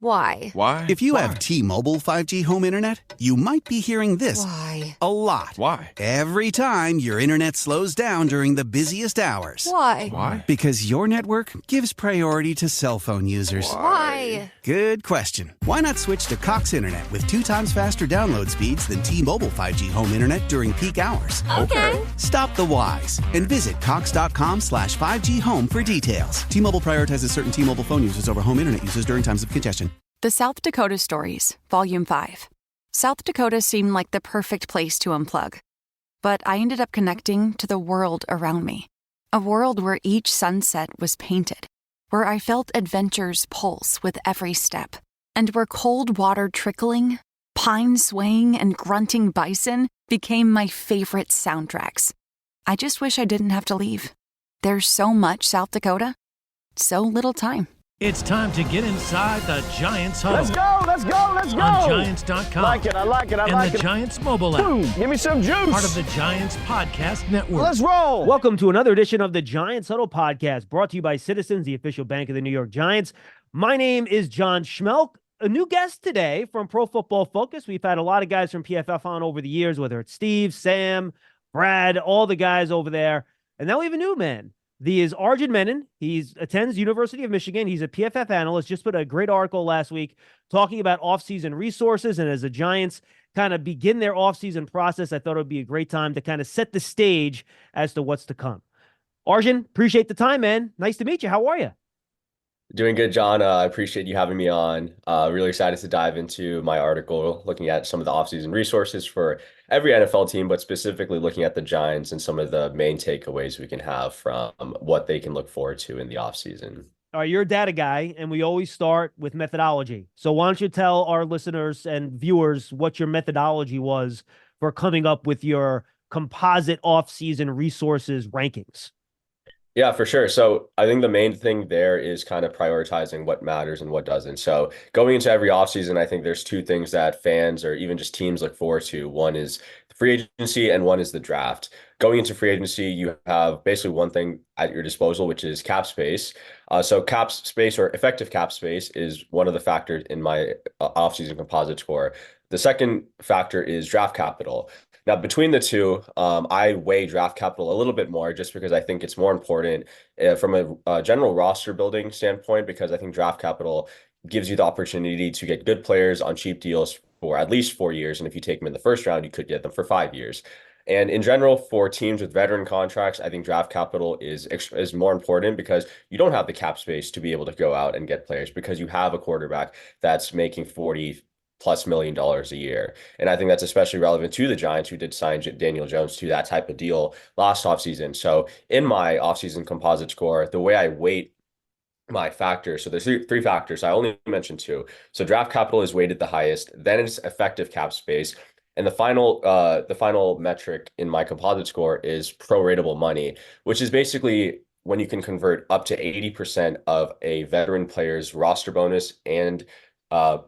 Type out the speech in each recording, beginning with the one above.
Why? Why? If you have T-Mobile 5G home internet, you might be hearing this Why? a lot. Why? Every time your internet slows down during the busiest hours. Why? Why? Because your network gives priority to cell phone users. Why? Good question. Why not switch to Cox Internet with 2 times faster download speeds than T-Mobile 5G home internet during peak hours? Okay. Stop the whys and visit cox.com/5G home for details. T-Mobile prioritizes certain T-Mobile phone users over home internet users during times of congestion. The South Dakota Stories, Volume 5. South Dakota seemed like the perfect place to unplug. But I ended up connecting to the world around me. A world where each sunset was painted, where I felt adventure's pulse with every step, and where cold water trickling, pine swaying, and grunting bison became my favorite soundtracks. I just wish I didn't have to leave. There's so much South Dakota, so little time. It's time to get inside the Giants Huddle. Let's go, let's go, let's go. On Giants.com. I like it, I like it. And the Giants mobile app. Boom, give me some juice. Part of the Giants Podcast Network. Let's roll. Welcome to another edition of the Giants Huddle Podcast, brought to you by Citizens, the official bank of the New York Giants. My name is John Schmelk. A new guest today from Pro Football Focus. We've had a lot of guys from PFF on over the years, whether it's Steve, Sam, Brad, all the guys over there. And now we have a new man. He is Arjun Menon. He attends University of Michigan. He's a PFF analyst. Just put a great article last week talking about offseason resources. And as the Giants kind of begin their offseason process, I thought it would be a great time to kind of set the stage as to what's to come. Arjun, appreciate the time, man. Nice to meet you. How are you? Doing good, John. I appreciate you having me on. Really excited to dive into my article, looking at some of the offseason resources for every NFL team, but specifically looking at the Giants and some of the main takeaways we can have from what they can look forward to in the offseason. All right, you're a data guy, and we always start with methodology. So why don't you tell our listeners and viewers what your methodology was for coming up with your composite offseason resources rankings? Yeah, for sure. So I think the main thing there is kind of prioritizing what matters and what doesn't. So going into every offseason, I think there's two things that fans or even just teams look forward to. One is the free agency and one is the draft. Going into free agency, you have basically one thing at your disposal, which is cap space. So cap space or effective cap space is one of the factors in my offseason composite score. The second factor is draft capital. Now, between the two, I weigh draft capital a little bit more just because I think it's more important from a general roster building standpoint, because I think draft capital gives you the opportunity to get good players on cheap deals for at least 4 years. And if you take them in the first round, you could get them for 5 years. And in general, for teams with veteran contracts, I think draft capital is more important because you don't have the cap space to be able to go out and get players because you have a quarterback that's making $40+ million a year. And I think that's especially relevant to the Giants, who did sign Daniel Jones to that type of deal last offseason. So in my offseason composite score, the way I weight my factors, so there's three factors. I only mentioned two. So draft capital is weighted the highest, then it's effective cap space. And the final metric in my composite score is proratable money, which is basically when you can convert up to 80% of a veteran player's roster bonus and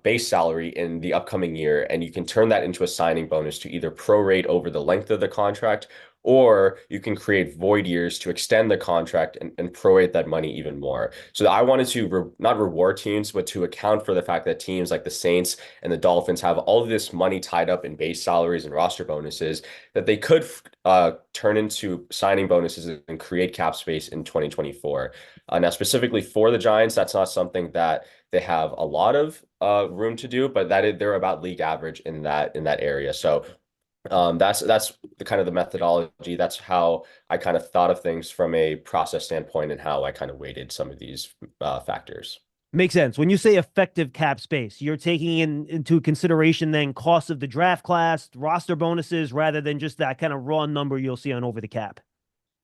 base salary in the upcoming year, and you can turn that into a signing bonus to either prorate over the length of the contract, or you can create void years to extend the contract and prorate that money even more. So I wanted to not reward teams, but to account for the fact that teams like the Saints and the Dolphins have all of this money tied up in base salaries and roster bonuses that they could turn into signing bonuses and create cap space in 2024. Now, specifically for the Giants, that's not something that they have a lot of room to do, but they're about league average in that area. So that's the kind of the methodology. That's how I kind of thought of things from a process standpoint and how I kind of weighted some of these factors. Makes sense. When you say effective cap space, you're taking into consideration then cost of the draft class, roster bonuses, rather than just that kind of raw number you'll see on over the cap.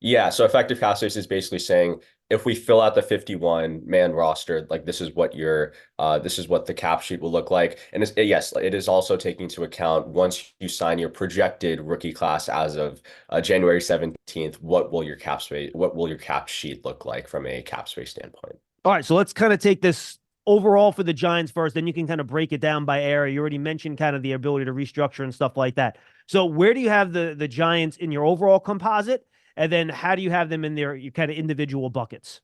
Yeah, so effective cap space is basically saying if we fill out the 51-man roster, like this is what the cap sheet will look like. And yes, it is also taking into account once you sign your projected rookie class as of January 17th, what will your cap sheet look like from a cap space standpoint? All right, so let's kind of take this overall for the Giants first, then you can kind of break it down by area. You already mentioned kind of the ability to restructure and stuff like that. So where do you have the Giants in your overall composite? And then how do you have them in your kind of individual buckets?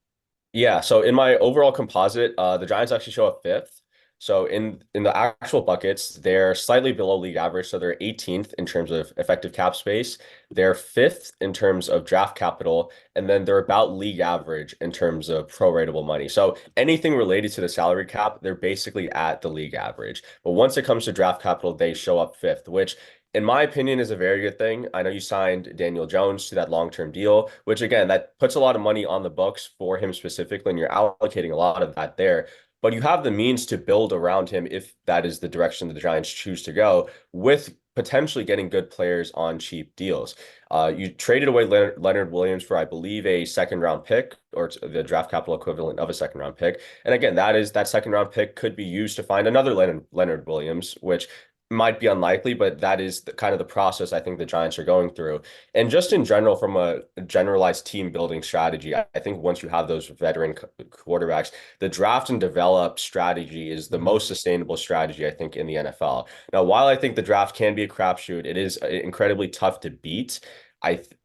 Yeah, so in my overall composite, the Giants actually show up fifth. So in the actual buckets, they're slightly below league average. So they're 18th in terms of effective cap space. They're fifth in terms of draft capital, and then they're about league average in terms of pro-ratable money. So anything related to the salary cap, they're basically at the league average. But once it comes to draft capital, they show up fifth, which in my opinion is a very good thing. I know you signed Daniel Jones to that long-term deal, which again, that puts a lot of money on the books for him specifically, and you're allocating a lot of that there. But you have the means to build around him if that is the direction that the Giants choose to go, with potentially getting good players on cheap deals. You traded away Leonard Williams for, I believe, a second round pick, or the draft capital equivalent of a second round pick. And again, that second round pick could be used to find another Leonard Williams, which might be unlikely, but that is kind of the process I think the Giants are going through. And just in general, from a generalized team building strategy, I think once you have those veteran quarterbacks, the draft and develop strategy is the most sustainable strategy, I think, in the NFL. Now, while I think the draft can be a crapshoot, it is incredibly tough to beat.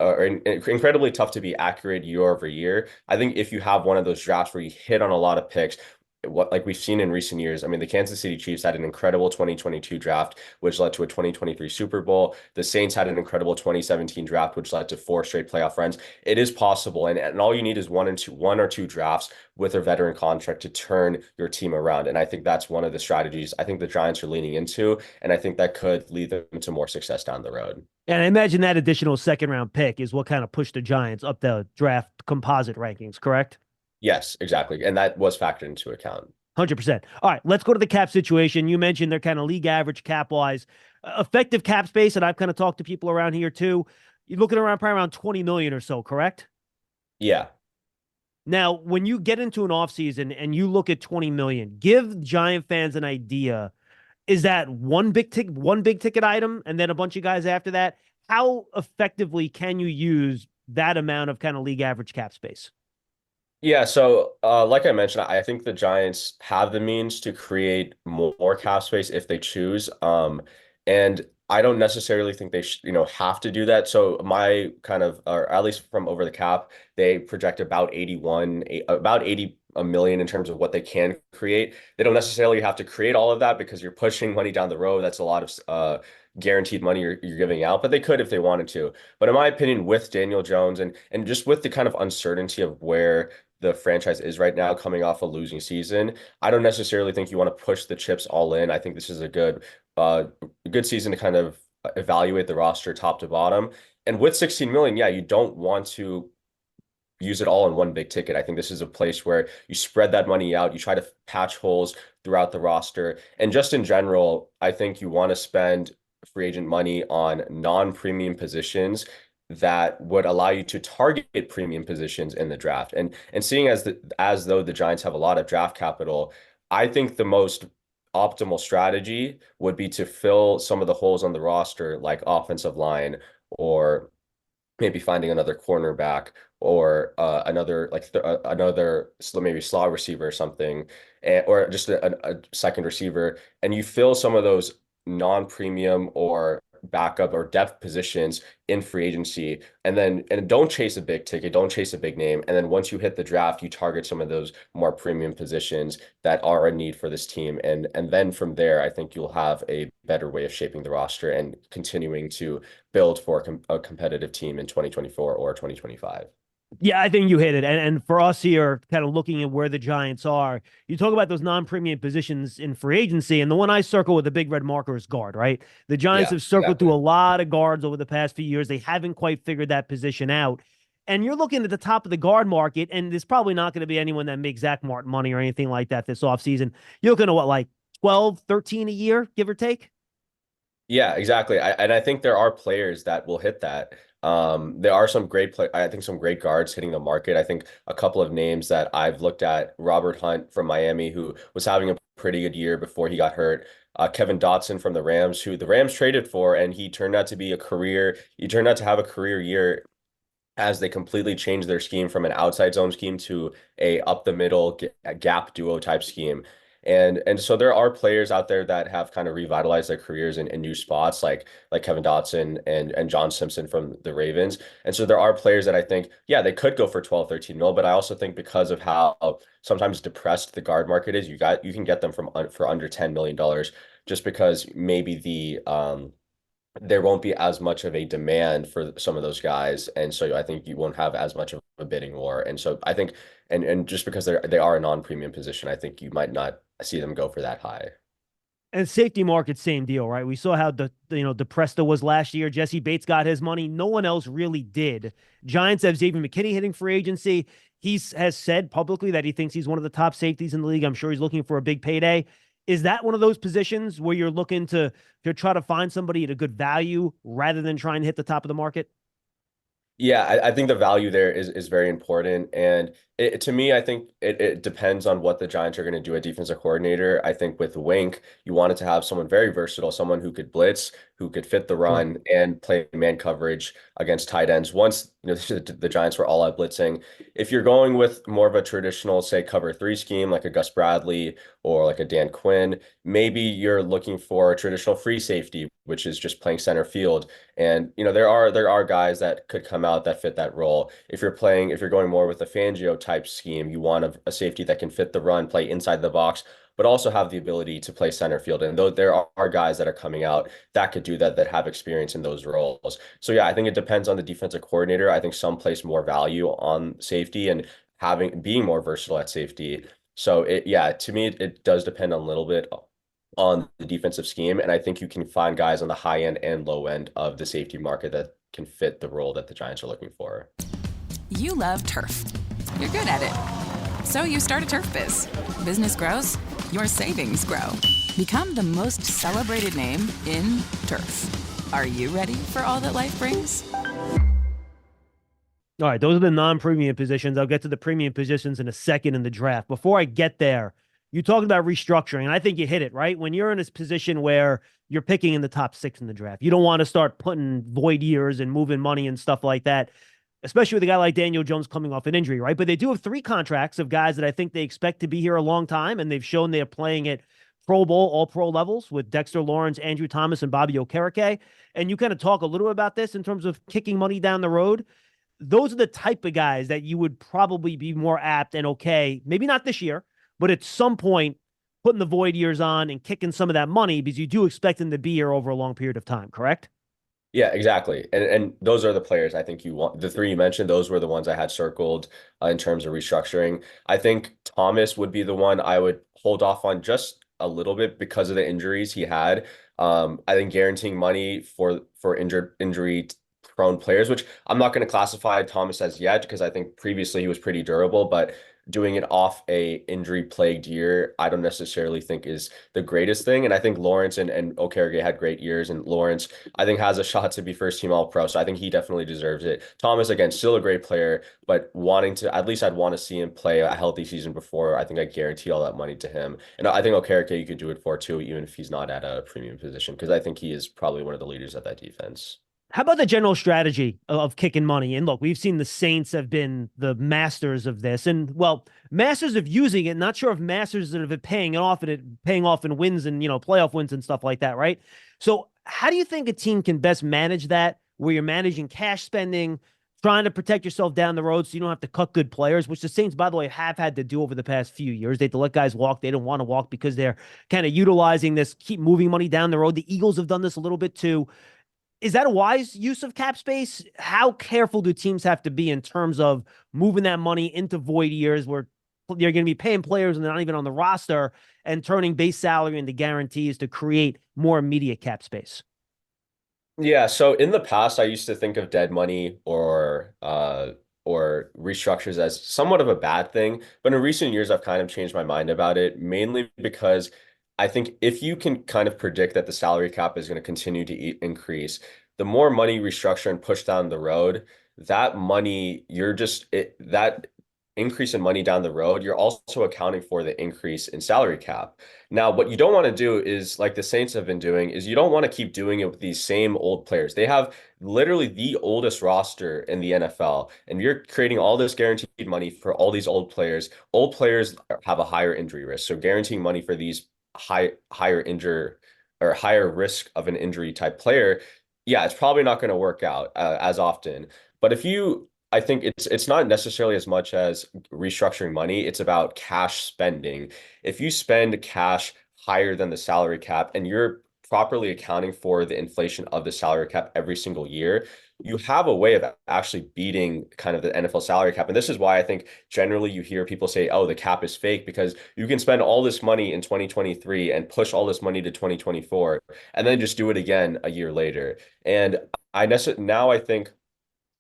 Incredibly tough to be accurate year over year. I think if you have one of those drafts where you hit on a lot of picks, what like we've seen in recent years. I mean, the Kansas City Chiefs had an incredible 2022 draft, which led to a 2023 Super Bowl. The Saints had an incredible 2017 draft, which led to 4 straight playoff runs. It is possible, and all you need is one or two drafts with a veteran contract to turn your team around. And I think that's one of the strategies I think the Giants are leaning into, and I think that could lead them to more success down the road. And I imagine that additional second round pick is what kind of pushed the Giants up the draft composite rankings, correct? Yes, exactly. And that was factored into account. 100%. All right, let's go to the cap situation. You mentioned they're kind of league average cap wise, effective cap space. And I've kind of talked to people around here too. You're looking around probably around 20 million or so, correct? Yeah. Now, when you get into an offseason and you look at 20 million, give Giant fans an idea. Is that one big ticket item and then a bunch of guys after that? How effectively can you use that amount of kind of league average cap space? Yeah, so like I mentioned, I think the Giants have the means to create more cap space if they choose. And I don't necessarily think they have to do that. So my kind of, or at least from over the cap, they project about 80 a million in terms of what they can create. They don't necessarily have to create all of that because you're pushing money down the road. That's a lot of guaranteed money you're giving out, but they could if they wanted to. But in my opinion, with Daniel Jones and just with the kind of uncertainty of where the franchise is right now coming off a losing season, I don't necessarily think you want to push the chips all in. I think this is a good season to kind of evaluate the roster top to bottom. And with 16 million, yeah, you don't want to use it all in one big ticket. I think this is a place where you spread that money out, you try to patch holes throughout the roster. And just in general, I think you want to spend free agent money on non-premium positions that would allow you to target premium positions in the draft. And seeing as though the Giants have a lot of draft capital, I think the most optimal strategy would be to fill some of the holes on the roster, like offensive line, or maybe finding another cornerback, or another maybe slot receiver or something, or just a second receiver, and you fill some of those non-premium or backup or depth positions in free agency, and don't chase a big ticket, don't chase a big name, and then once you hit the draft, you target some of those more premium positions that are a need for this team, and then from there, I think you'll have a better way of shaping the roster and continuing to build for a competitive team in 2024 or 2025. Yeah, I think you hit it. And for us here, kind of looking at where the Giants are, you talk about those non-premium positions in free agency, and the one I circle with the big red marker is guard, right? The Giants have circled through a lot of guards over the past few years. They haven't quite figured that position out. And you're looking at the top of the guard market, and there's probably not going to be anyone that makes Zach Martin money or anything like that this offseason. You're looking at what, like 12, 13 a year, give or take? Yeah, exactly. I think there are players that will hit that. There are some I think some great guards hitting the market. I think a couple of names that I've looked at: Robert Hunt from Miami, who was having a pretty good year before he got hurt. Kevin Dotson from the Rams, who the Rams traded for, and he turned out to have a career year as they completely changed their scheme from an outside zone scheme to a up the middle gap duo type scheme. And so there are players out there that have kind of revitalized their careers in new spots, like Kevin Dotson and John Simpson from the Ravens. And so there are players that I think, yeah, they could go for 12, 13 mil, but I also think because of how sometimes depressed the guard market is, you can get them for under $10 million, just because maybe there won't be as much of a demand for some of those guys, and so I think you won't have as much of a bidding war. And so I think, and just because they are a non-premium position, I think you might not see them go for that high. And safety market, same deal, right? We saw how depressed it was last year. Jesse Bates got his money. No one else really did. Giants have Xavier McKinney hitting free agency. He has said publicly that he thinks he's one of the top safeties in the league. I'm sure he's looking for a big payday. Is that one of those positions where you're looking to try to find somebody at a good value rather than trying to hit the top of the market? Yeah, I think the value there is very important. And to me, I think it depends on what the Giants are going to do at defensive coordinator. I think with Wink, you wanted to have someone very versatile, someone who could blitz, who could fit the run and play man coverage against tight ends. Once the Giants were all out blitzing, if you're going with more of a traditional, say, cover three scheme like a Gus Bradley or like a Dan Quinn, maybe you're looking for a traditional free safety, which is just playing center field. And there are guys that could come out that fit that role. If you're going more with a Fangio type scheme, you want a safety that can fit the run, play inside the box, but also have the ability to play center field. And though there are guys that are coming out that could do that have experience in those roles. So yeah, I think it depends on the defensive coordinator. I think some place more value on safety and being more versatile at safety. So to me, it does depend a little bit on the defensive scheme. And I think you can find guys on the high end and low end of the safety market that can fit the role that the Giants are looking for. You love turf. You're good at it. So you start a turf biz. Business grows, your savings grow. Become the most celebrated name in turf. Are you ready for all that life brings? All right, those are the non-premium positions. I'll get to the premium positions in a second in the draft. Before I get there, you talked about restructuring, and I think you hit it, right? When you're in this position where you're picking in the top 6 in the draft, you don't want to start putting void years and moving money and stuff like that, especially with a guy like Daniel Jones coming off an injury, right? But they do have 3 contracts of guys that I think they expect to be here a long time, and they've shown they're playing at Pro Bowl, all-pro levels with Dexter Lawrence, Andrew Thomas, and Bobby Okereke. And you kind of talk a little bit about this in terms of kicking money down the road. Those are the type of guys that you would probably be more apt and okay, maybe not this year, but at some point putting the void years on and kicking some of that money because you do expect them to be here over a long period of time, correct? Yeah, exactly. And those are the players I think you want. The 3 you mentioned, those were the ones I had circled in terms of restructuring. I think Thomas would be the one I would hold off on just a little bit because of the injuries he had. I think guaranteeing money for injury prone players, which I'm not going to classify Thomas as yet because I think previously he was pretty durable, but doing it off a injury plagued year, I don't necessarily think is the greatest thing. And I think Lawrence and Okereke had great years, and Lawrence, I think, has a shot to be first team all pro. So I think he definitely deserves it. Thomas, again, still a great player, but at least I'd want to see him play a healthy season before I think I guarantee all that money to him. And I think Okereke you could do it for too, even if he's not at a premium position, because I think he is probably one of the leaders of that defense. How about the general strategy of kicking money? And look, we've seen the Saints have been the masters of this, and well, masters of using it. Not sure if masters of it paying off in wins and playoff wins and stuff like that, right? So, how do you think a team can best manage that, where you're managing cash spending, trying to protect yourself down the road, so you don't have to cut good players, which the Saints, by the way, have had to do over the past few years. They had to let guys walk. They don't want to walk because they're kind of utilizing this, keep moving money down the road. The Eagles have done this a little bit too. Is that a wise use of cap space? How careful do teams have to be in terms of moving that money into void years where you're going to be paying players and they're not even on the roster and turning base salary into guarantees to create more immediate cap space? Yeah, so in the past, I used to think of dead money or restructures as somewhat of a bad thing, but in recent years, I've kind of changed my mind about it, mainly because I think if you can kind of predict that the salary cap is going to continue to increase, the more money restructure and push down the road, that money, that increase in money down the road, you're also accounting for the increase in salary cap. Now, what you don't want to do is like the Saints have been doing is you don't want to keep doing it with these same old players. They have literally the oldest roster in the NFL, and you're creating all this guaranteed money for all these old players. Old players have a higher injury risk, so guaranteeing money for these higher injure or higher risk of an injury type player, yeah, it's probably not going to work out as often. But if you I think it's not necessarily as much as restructuring money, it's about cash spending. If you spend cash higher than the salary cap and you're properly accounting for the inflation of the salary cap every single year, you have a way of actually beating kind of the NFL salary cap. And this is why I think generally you hear people say, oh, the cap is fake, because you can spend all this money in 2023 and push all this money to 2024 and then just do it again a year later. And now I think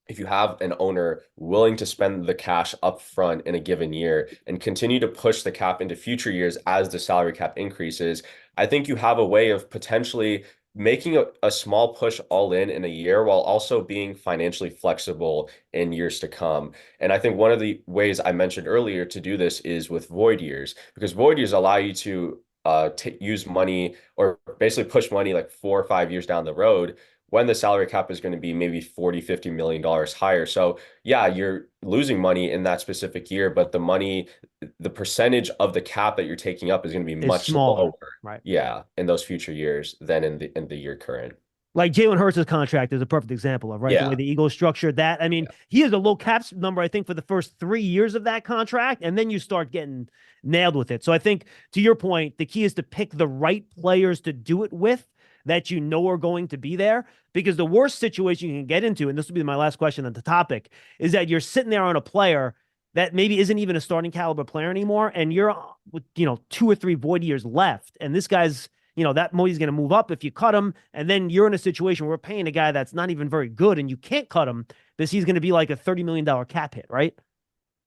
if you have an owner willing to spend the cash up front in a given year and continue to push the cap into future years as the salary cap increases, I think you have a way of potentially making a small push all in a year while also being financially flexible in years to come. And I think one of the ways I mentioned earlier to do this is with void years, because void years allow you to use money or basically push money like 4 or 5 years down the road when the salary cap is going to be maybe 40, $50 million higher. So yeah, you're losing money in that specific year, but the percentage of the cap that you're taking up is going to be much smaller, lower. right? Yeah, in those future years than in the year current. Like Jalen Hurts' contract is a perfect example of, right? The way Yeah. the Eagles structured that. I mean, he has a low cap number, I think, for the first 3 years of that contract, and then you start getting nailed with it. So I think, to your point, the key is to pick the right players to do it with that you know are going to be there. Because the worst situation you can get into, and this will be my last question on the topic, is that you're sitting there on a player that maybe isn't even a starting caliber player anymore, and you're with 2 or 3 void years left, and this guy's that money's going to move up if you cut him, and then you're in a situation where we're paying a guy that's not even very good, and you can't cut him because he's going to be like a $30 million cap hit, right?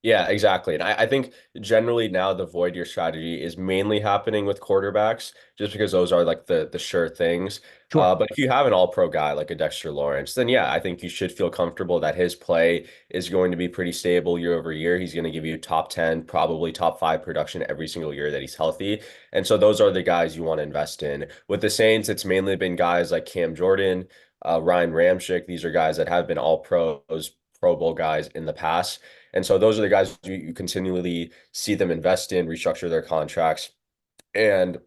Yeah, exactly. And I think generally now the void year strategy is mainly happening with quarterbacks just because those are like the sure things. Sure. But if you have an all-pro guy like a Dexter Lawrence, then yeah, I think you should feel comfortable that his play is going to be pretty stable year over year. He's going to give you top 10, probably top 5 production every single year that he's healthy. And so those are the guys you want to invest in. With the Saints, it's mainly been guys like Cam Jordan, Ryan Ramczyk. These are guys that have been all pros, Pro Bowl guys in the past. And so those are the guys you continually see them invest in, restructure their contracts. And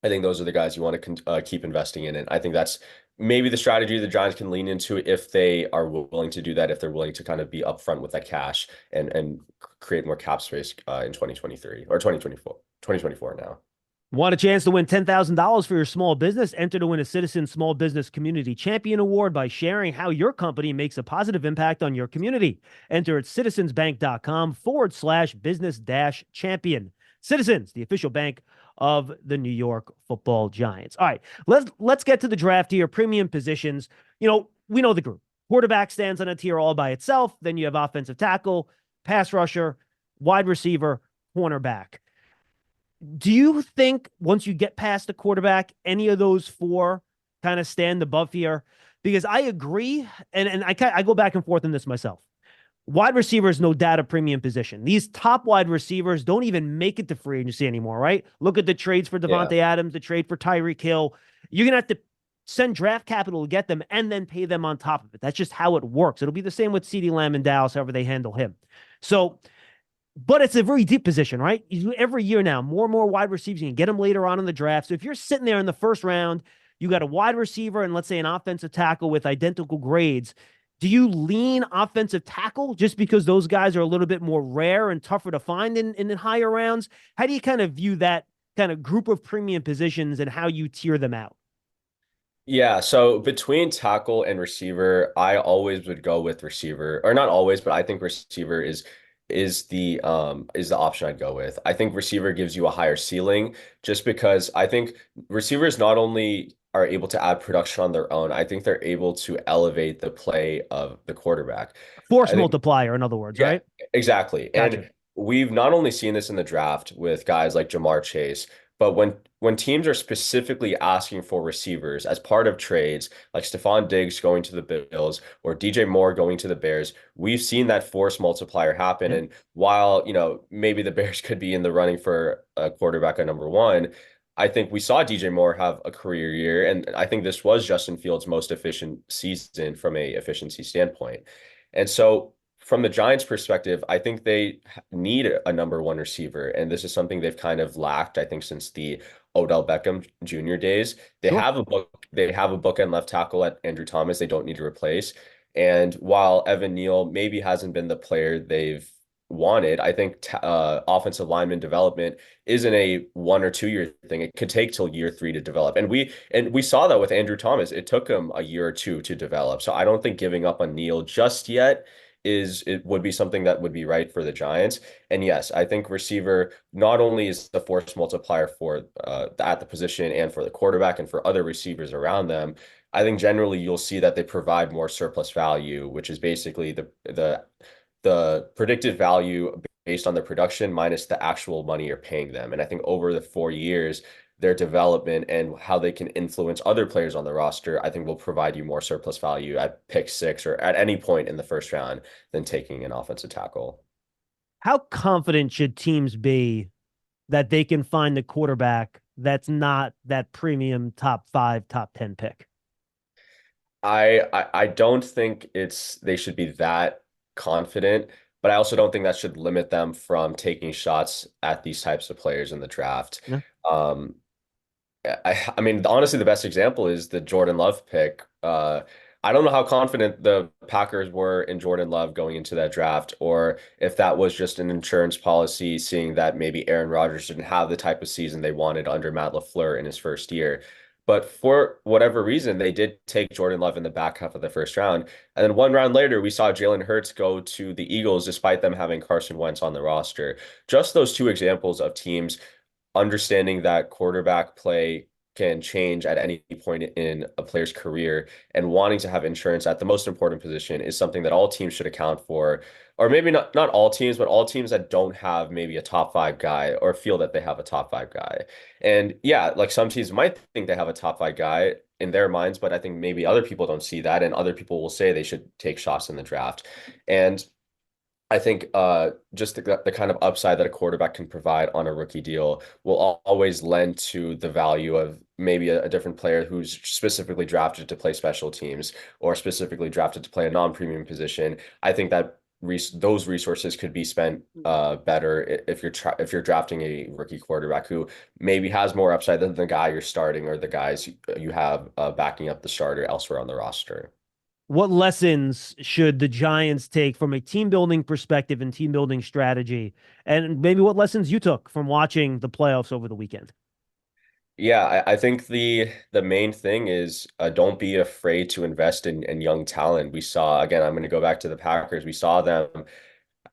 I think those are the guys you want to keep investing in. And I think that's maybe the strategy the Giants can lean into if they are willing to do that, if they're willing to kind of be upfront with that cash and create more cap space in 2023 or 2024 now. Want a chance to win $10,000 for your small business? Enter to win a Citizen Small Business Community Champion Award by sharing how your company makes a positive impact on your community. Enter at citizensbank.com/business-champion. Citizens, the official bank of the New York Football Giants. All right, let's get to the draft here. Premium positions. We know the group. Quarterback stands on a tier all by itself. Then you have offensive tackle, pass rusher, wide receiver, cornerback. Do you think once you get past the quarterback, any of those 4 kind of stand above here? Because I agree, and I go back and forth on this myself. Wide receiver is no doubt a premium position. These top wide receivers don't even make it to free agency anymore, right? Look at the trades for Devontae Adams, the trade for Tyreek Hill. You're going to have to send draft capital to get them and then pay them on top of it. That's just how it works. It'll be the same with CeeDee Lamb in Dallas, however they handle him. So, but it's a very deep position, right? Every year now, more and more wide receivers. You can get them later on in the draft. So if you're sitting there in the first round, you got a wide receiver and let's say an offensive tackle with identical grades. Do you lean offensive tackle just because those guys are a little bit more rare and tougher to find in higher rounds? How do you kind of view that kind of group of premium positions and how you tier them out? Yeah, so between tackle and receiver, I always would go with receiver, or not always, but I think receiver is the option I'd go with. I think receiver gives you a higher ceiling just because I think receivers not only are able to add production on their own, I think they're able to elevate the play of the quarterback. Force multiplier, in other words, right? Exactly. Gotcha. And we've not only seen this in the draft with guys like Jamar Chase, But when teams are specifically asking for receivers as part of trades, like Stephon Diggs going to the Bills or DJ Moore going to the Bears, we've seen that force multiplier happen. Yeah. And while, maybe the Bears could be in the running for a quarterback at number one, I think we saw DJ Moore have a career year, and I think this was Justin Fields' most efficient season from a efficiency standpoint. And so from the Giants' perspective, I think they need a number one receiver, and this is something they've kind of lacked, I think, since the Odell Beckham Jr. days. They Sure. have a bookend left tackle at Andrew Thomas they don't need to replace. And while Evan Neal maybe hasn't been the player they've wanted, I think offensive lineman development isn't a 1 or 2 year thing. It could take till year 3 to develop. And we saw that with Andrew Thomas. It took him a year or two to develop. So I don't think giving up on Neal just yet it would be something that would be right for the Giants. And yes, I think receiver not only is the force multiplier for at the position and for the quarterback and for other receivers around them. I think generally you'll see that they provide more surplus value, which is basically the predicted value based on their production minus the actual money you're paying them. And I think over the 4 years, their development and how they can influence other players on the roster, I think will provide you more surplus value at pick 6 or at any point in the first round than taking an offensive tackle. How confident should teams be that they can find the quarterback that's not that premium top 5, top 10 pick? I don't think they should be that confident, but I also don't think that should limit them from taking shots at these types of players in the draft. Yeah. I mean, honestly, the best example is the Jordan Love pick. I don't know how confident the Packers were in Jordan Love going into that draft, or if that was just an insurance policy, seeing that maybe Aaron Rodgers didn't have the type of season they wanted under Matt LaFleur in his first year. But for whatever reason, they did take Jordan Love in the back half of the first round. And then 1 round later, we saw Jalen Hurts go to the Eagles despite them having Carson Wentz on the roster. Just those 2 examples of teams understanding that quarterback play can change at any point in a player's career, and wanting to have insurance at the most important position is something that all teams should account for. Or maybe not all teams, but all teams that don't have maybe a top 5 guy or feel that they have a top 5 guy. And yeah, like some teams might think they have a top 5 guy in their minds, but I think maybe other people don't see that, and other people will say they should take shots in the draft. And I think just the kind of upside that a quarterback can provide on a rookie deal will always lend to the value of maybe a different player who's specifically drafted to play special teams or specifically drafted to play a non-premium position. I think that those resources could be spent better if you're drafting a rookie quarterback who maybe has more upside than the guy you're starting or the guys you have backing up the starter elsewhere on the roster. What lessons should the Giants take from a team building perspective and team building strategy? And maybe what lessons you took from watching the playoffs over the weekend? Yeah, I think the main thing is don't be afraid to invest in young talent. We saw, again, I'm going to go back to the Packers. We saw them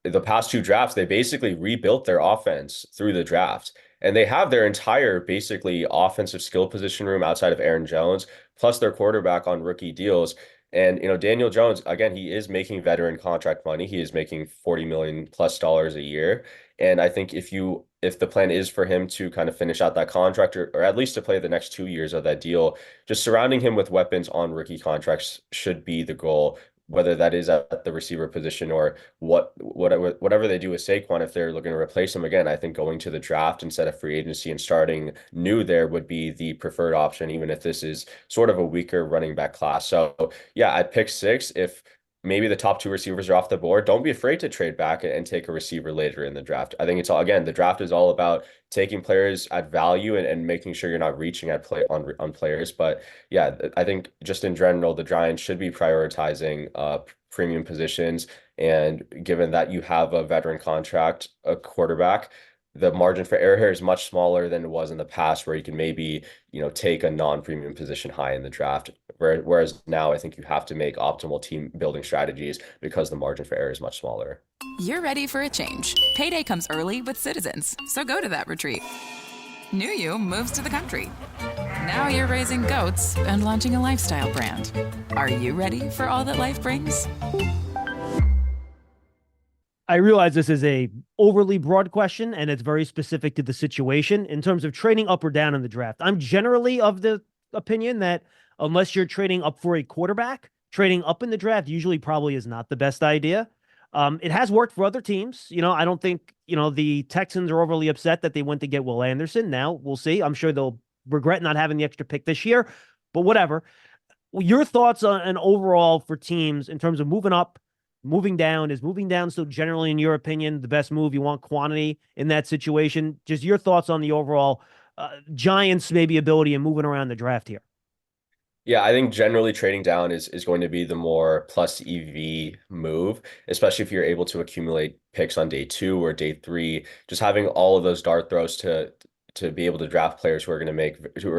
the past 2 drafts, they basically rebuilt their offense through the draft. And they have their entire basically offensive skill position room outside of Aaron Jones, plus their quarterback on rookie deals. And, Daniel Jones, again, he is making veteran contract money. He is making $40 million plus a year. And I think if the plan is for him to kind of finish out that contract or at least to play the next 2 years of that deal, just surrounding him with weapons on rookie contracts should be the goal, whether that is at the receiver position or whatever they do with Saquon. If they're looking to replace him again, I think going to the draft instead of free agency and starting new there would be the preferred option, even if this is sort of a weaker running back class. So yeah, at pick 6, if maybe the top 2 receivers are off the board, don't be afraid to trade back and take a receiver later in the draft. I think the draft is all about taking players at value and making sure you're not reaching at on players. But yeah, I think just in general, the Giants should be prioritizing premium positions. And given that you have a veteran contract, a quarterback, the margin for error here is much smaller than it was in the past, where you can maybe, take a non-premium position high in the draft. Whereas now I think you have to make optimal team building strategies because the margin for error is much smaller. You're ready for a change. Payday comes early with Citizens, so go to that retreat. New you moves to the country. Now you're raising goats and launching a lifestyle brand. Are you ready for all that life brings? I realize this is a overly broad question and it's very specific to the situation in terms of trading up or down in the draft. I'm generally of the opinion that unless you're trading up for a quarterback, trading up in the draft usually probably is not the best idea. It has worked for other teams. I don't think, the Texans are overly upset that they went to get Will Anderson. Now we'll see. I'm sure they'll regret not having the extra pick this year, but whatever. Your thoughts on an overall for teams in terms of moving up, moving down? Is moving down still generally, in your opinion, the best move? You want quantity in that situation? Just your thoughts on the overall Giants maybe ability in moving around the draft here. Yeah, I think generally trading down is going to be the more plus EV move, especially if you're able to accumulate picks on day 2 or day 3. Just having all of those dart throws to be able to draft players who are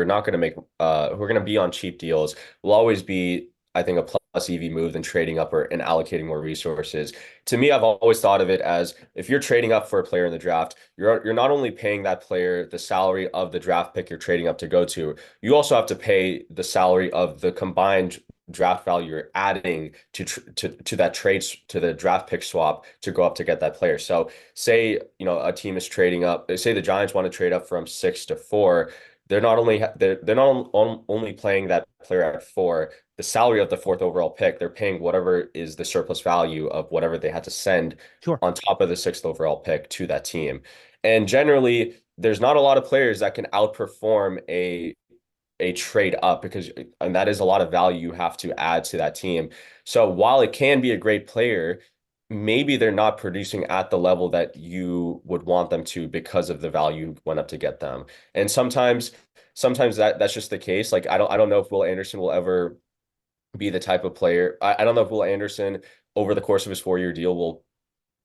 not going to make who are going to be on cheap deals will always be, I think, a plus EV move than trading up and allocating more resources. To me, I've always thought of it as if you're trading up for a player in the draft, you're not only paying that player the salary of the draft pick you're trading up to go to, you also have to pay the salary of the combined draft value you're adding to that trade, to the draft pick swap to go up to get that player. So say, a team is trading up, say the Giants want to trade up from 6 to 4. They're not only playing that player at 4, the salary of the 4th overall pick, they're paying whatever is the surplus value of whatever they had to send Sure. on top of the 6th overall pick to that team. And generally, there's not a lot of players that can outperform a trade up and that is a lot of value you have to add to that team. So while it can be a great player, maybe they're not producing at the level that you would want them to because of the value you went up to get them. And sometimes that's just the case. Like I don't know if Will Anderson will ever be the type of player. I don't know if Will Anderson over the course of his 4-year deal will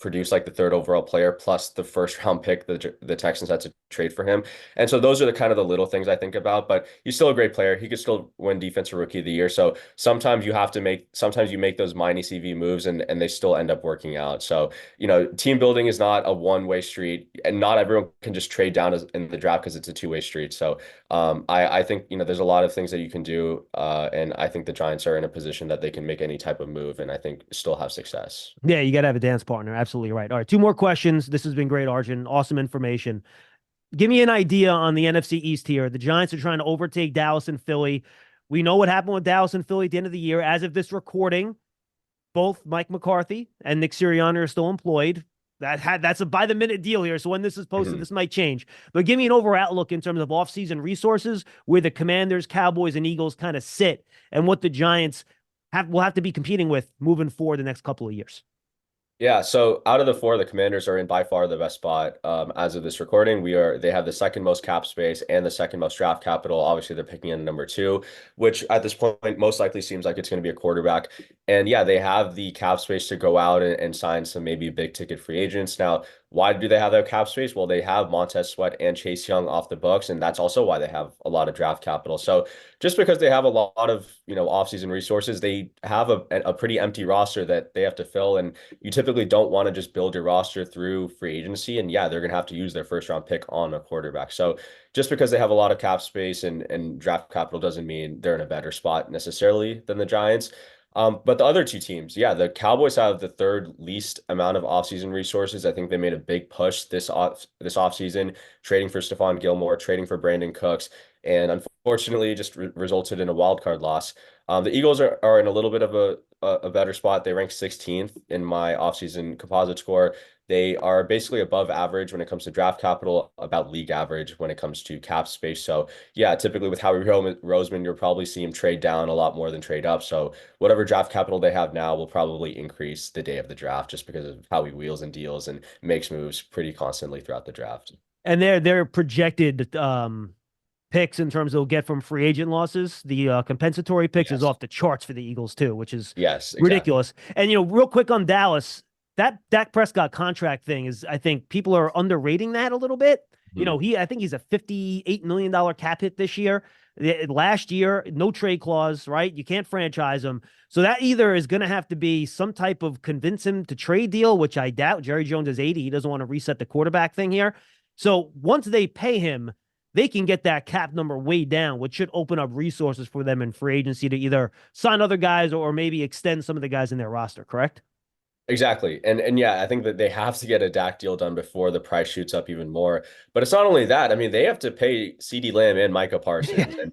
produce like the 3rd overall player plus the 1st round pick the Texans had to trade for him. And so those are the kind of the little things I think about, but he's still a great player. He could still win defensive rookie of the year. So sometimes you make those minus CV moves and they still end up working out. So, team building is not a one-way street and not everyone can just trade down in the draft because it's a two-way street. So I think, there's a lot of things that you can do. And I think the Giants are in a position that they can make any type of move and I think still have success. Yeah, you got to have a dance partner. Absolutely right. All right, 2 more questions. This has been great, Arjun. Awesome information. Give me an idea on the NFC East here. The Giants are trying to overtake Dallas and Philly. We know what happened with Dallas and Philly at the end of the year. As of this recording, both Mike McCarthy and Nick Sirianni are still employed. That's a by-the-minute deal here. So when this is posted, this might change. But give me an overall outlook in terms of offseason resources, where the Commanders, Cowboys, and Eagles kind of sit, and what the Giants will have to be competing with moving forward the next couple of years. Yeah, so out of the 4, the Commanders are in by far the best spot. As of this recording, they have the 2nd most cap space and the 2nd most draft capital. Obviously, they're picking in number 2, which at this point most likely seems like it's going to be a quarterback. And yeah, they have the cap space to go out and sign some maybe big ticket free agents. Now, why do they have that cap space? Well, they have Montez Sweat and Chase Young off the books, and that's also why they have a lot of draft capital. So just because they have a lot of, offseason resources, they have a pretty empty roster that they have to fill. And you typically don't want to just build your roster through free agency. And yeah, they're going to have to use their 1st round pick on a quarterback. So just because they have a lot of cap space and draft capital doesn't mean they're in a better spot necessarily than the Giants. But the other 2 teams, yeah, the Cowboys have the 3rd least amount of offseason resources. I think they made a big push this offseason, trading for Stephon Gilmore, trading for Brandon Cooks, and unfortunately just resulted in a wild card loss. The Eagles are in a little bit of a better spot. They rank 16th in my offseason composite score. They are basically above average when it comes to draft capital, about league average when it comes to cap space. So yeah, typically with Howie Roseman, you'll probably see him trade down a lot more than trade up. So whatever draft capital they have now will probably increase the day of the draft just because of how he wheels and deals and makes moves pretty constantly throughout the draft. And their projected picks in terms of they'll get from free agent losses, the compensatory picks is off the charts for the Eagles too, which is ridiculous. And real quick on Dallas, that Dak Prescott contract thing is, I think people are underrating that a little bit. I think he's a $58 million cap hit this year. Last year, no trade clause, right? You can't franchise him. So that either is going to have to be some type of convince him to trade deal, which I doubt. Jerry Jones is 80. He doesn't want to reset the quarterback thing here. So once they pay him, they can get that cap number way down, which should open up resources for them in free agency to either sign other guys or maybe extend some of the guys in their roster, correct? Exactly. And yeah, I think that they have to get a Dak deal done before the price shoots up even more. But it's not only that. I mean, they have to pay CeeDee Lamb and Micah Parsons. And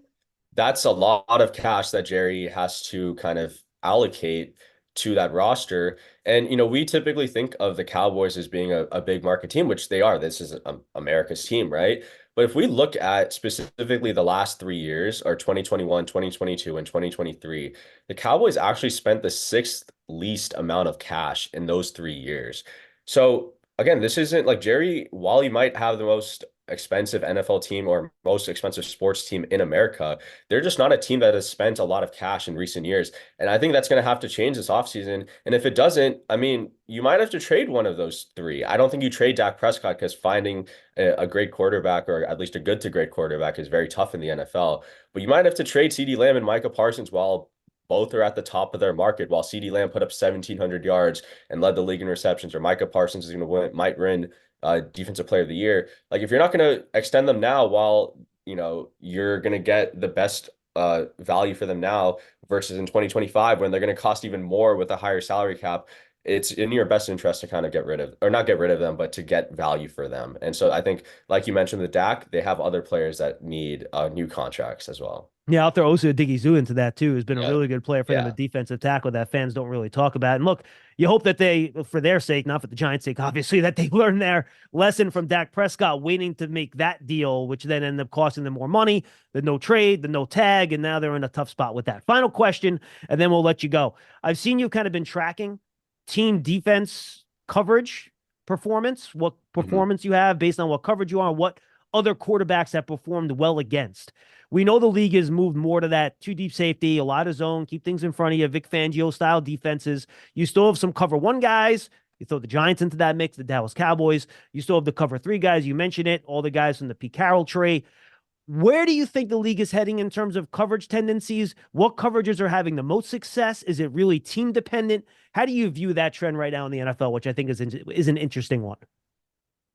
that's a lot of cash that Jerry has to kind of allocate to that roster. And, we typically think of the Cowboys as being a big market team, which they are. This is America's team, right? But if we look at specifically the last 3 years, or 2021, 2022, and 2023, the Cowboys actually spent the sixth least amount of cash in those 3 years. So again, this isn't like Jerry, while he might have the most expensive NFL team or most expensive sports team in America, they're just not a team that has spent a lot of cash in recent years. And I think that's going to have to change this offseason. And if it doesn't, I mean, you might have to trade one of those three. I don't think you trade Dak Prescott because finding a great quarterback, or at least a good to great quarterback, is very tough in the NFL. But you might have to trade CeeDee Lamb and Micah Parsons while both are at the top of their market. While CeeDee Lamb put up 1,700 yards and led the league in receptions, or Micah Parsons is going to might win defensive player of the year. Like, if you're not going to extend them now while, you're going to get the best value for them now versus in 2025 when they're going to cost even more with a higher salary cap, it's in your best interest to kind of get rid of, or not get rid of them, but to get value for them. And so I think, like you mentioned, the Dak, they have other players that need new contracts as well. Yeah, I'll throw Osa Odighizuwa into that too. Has been a Yeah. really good player for them Yeah. at defensive tackle that fans don't really talk about. And look, you hope that they, for their sake, not for the Giants' sake, obviously, that they learn their lesson from Dak Prescott waiting to make that deal, which then ended up costing them more money, the no trade, the no tag, and now they're in a tough spot with that. Final question, and then we'll let you go. I've seen you kind of been tracking team defense coverage performance, what performance you have based on what coverage you are, what other quarterbacks have performed well against. We know the league has moved more to that two deep safety, a lot of zone, keep things in front of you, Vic Fangio style defenses. You still have some cover one guys. You throw the Giants into that mix, the Dallas Cowboys. You still have the cover three guys. You mentioned it, all the guys from the Pete Carroll tree. Where do you think the league is heading in terms of coverage tendencies? What coverages are having the most success? Is it really team dependent? How do you view that trend right now in the NFL, which I think is an interesting one?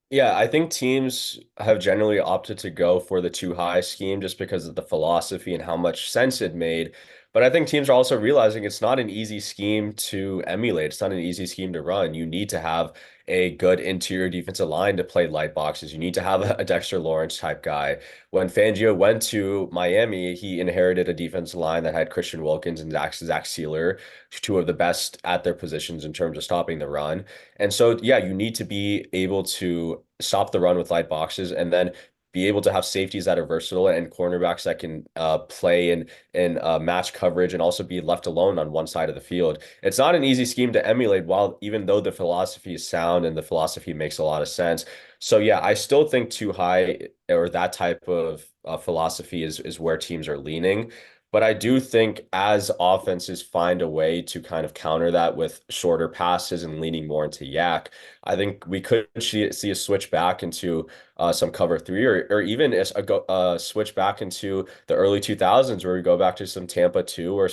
Yeah, I think teams have generally opted to go for the too high scheme just because of the philosophy and how much sense it made. But I think teams are also realizing it's not an easy scheme to emulate. It's not an easy scheme to run. You need to have a good interior defensive line to play light boxes. You need to have a Dexter Lawrence type guy. When Fangio went to Miami, he inherited a defensive line that had Christian Wilkins and Zach Sealer, two of the best at their positions in terms of stopping the run. And so, yeah, you need to be able to stop the run with light boxes, and then be able to have safeties that are versatile and cornerbacks that can play in match coverage and also be left alone on one side of the field. It's not an easy scheme to emulate, while even though the philosophy is sound and the philosophy makes a lot of sense. So yeah, I still think too high, or that type of philosophy is where teams are leaning. But I do think as offenses find a way to kind of counter that with shorter passes and leaning more into yak, I think we could see a switch back into some cover three, or even a switch back into the early 2000s where we go back to some Tampa 2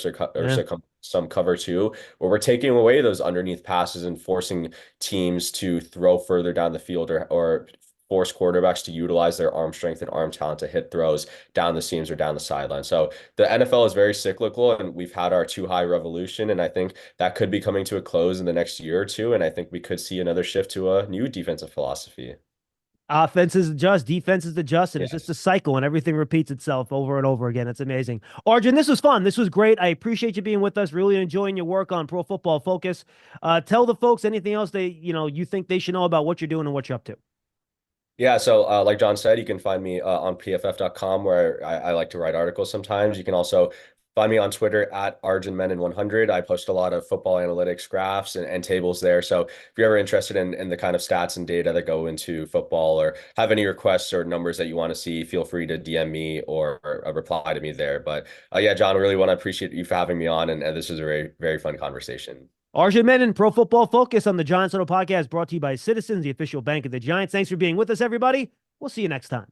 some cover two, where we're taking away those underneath passes and forcing teams to throw further down the field, or force quarterbacks to utilize their arm strength and arm talent to hit throws down the seams or down the sideline. So the NFL is very cyclical, and we've had our too high revolution, and I think that could be coming to a close in the next year or two, and I think we could see another shift to a new defensive philosophy. Offenses adjust, defenses adjust, and it's Yes. just a cycle, and everything repeats itself over and over again. It's amazing. Arjun, this was fun. This was great. I appreciate you being with us. Really enjoying your work on Pro Football Focus. Tell the folks anything else you think they should know about what you're doing and what you're up to. Yeah, so like John said, you can find me on pff.com, where I like to write articles sometimes. You can also find me on Twitter at Arjun Menon 100. I post a lot of football analytics graphs and tables there. So if you're ever interested in the kind of stats and data that go into football, or have any requests or numbers that you want to see, feel free to DM me or reply to me there. But yeah, John, I really want to appreciate you for having me on. And this is a very, very fun conversation. Arjun Menon, Pro Football Focus on the Giants Huddle podcast, brought to you by Citizens, the official bank of the Giants. Thanks for being with us, everybody. We'll see you next time.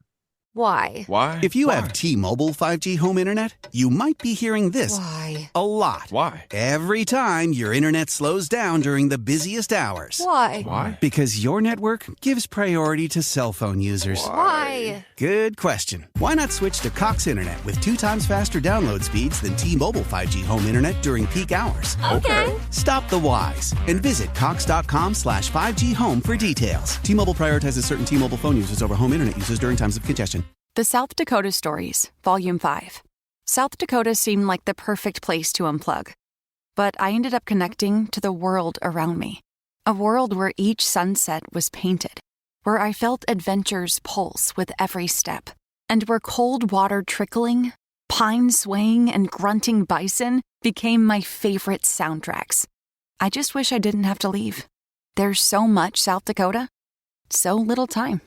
Why? Why? If you have T-Mobile 5G home internet, you might be hearing this Why? a lot. Why? Every time your internet slows down during the busiest hours. Why? Why? Because your network gives priority to cell phone users. Why? Good question. Why not switch to Cox Internet with 2 times faster download speeds than T-Mobile 5G home internet during peak hours? Okay. Stop the whys and visit cox.com/5G home for details. T-Mobile prioritizes certain T-Mobile phone users over home internet users during times of congestion. The South Dakota Stories, Volume 5. South Dakota seemed like the perfect place to unplug. But I ended up connecting to the world around me. A world where each sunset was painted, where I felt adventure's pulse with every step, and where cold water trickling, pine swaying, and grunting bison became my favorite soundtracks. I just wish I didn't have to leave. There's so much South Dakota, so little time.